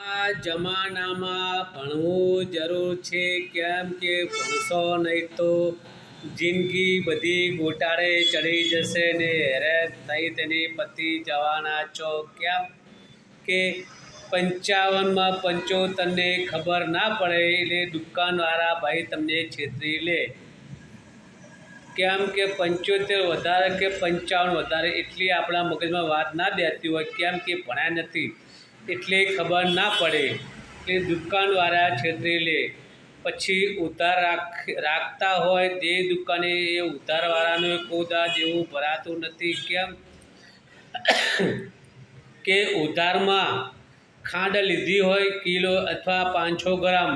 આ જમાનામાં ભણવું જરૂર છે, કેમ કે ભણશો નહીં તો જિંદગી બધી ગોટાળે ચડી જશે ને હેરાન થઈ તેની પતી જવાના છો. કેમ કે 55માં 75ને ખબર ના પડે એટલે દુકાનવાળા ભાઈ તમને છેતરી લે. કેમ કે 75 વધારે કે 55 વધારે એટલી આપણા મગજમાં વાત ના બેસતી હોય, કેમ કે ભણ્યા નથી એટલે ખબર ના પડે એટલે દુકાનવાળા છેતરી લે. પછી ઉધાર રાખતા હોય તે દુકાને એ ઉધારવાળાને કોદા જેવું ભરાતું નથી. કેમ કે ઉધારમાં ખાંડ લીધી હોય કિલો અથવા 500 ગ્રામ,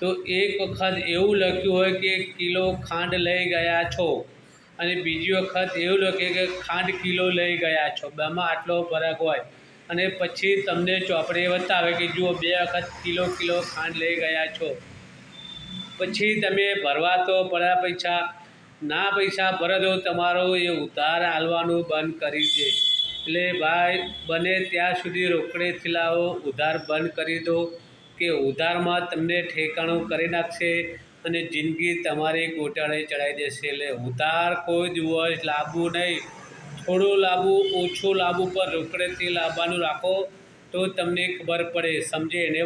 તો એક વખત એવું લખ્યું હોય કે કિલો ખાંડ લઈ ગયા છો અને બીજી વખત એવું લખે કે ખાંડ કિલો લઈ ગયા છો. બેમાં આટલો ફરક હોય અને પછી તમને ચોપડે બતાવે કે જુઓ 2 વખત કિલો ખાંડ લઈ ગયા છો. પછી તમે ભરવા તો પડ્યા પૈસા ના પૈસા ભરો તો તમારો એ ઉધાર હાલવાનું બંધ કરી દે. એટલે ભાઈ બને ત્યાં સુધી રોકડેથી લાવો, ઉધાર બંધ કરી દો કે ઉધારમાં તમને ઠેકાણું કરી નાખશે અને જિંદગી તમારી ગોટાળે ચડાવી દેશે. એટલે ઉધાર કોઈ દિવસ લાવવું નહીં. થોડું લાવવું, ઓછું લાવવું, પર રોકડેથી લાવવાનું રાખો તો તમને ખબર પડે. સમજે એને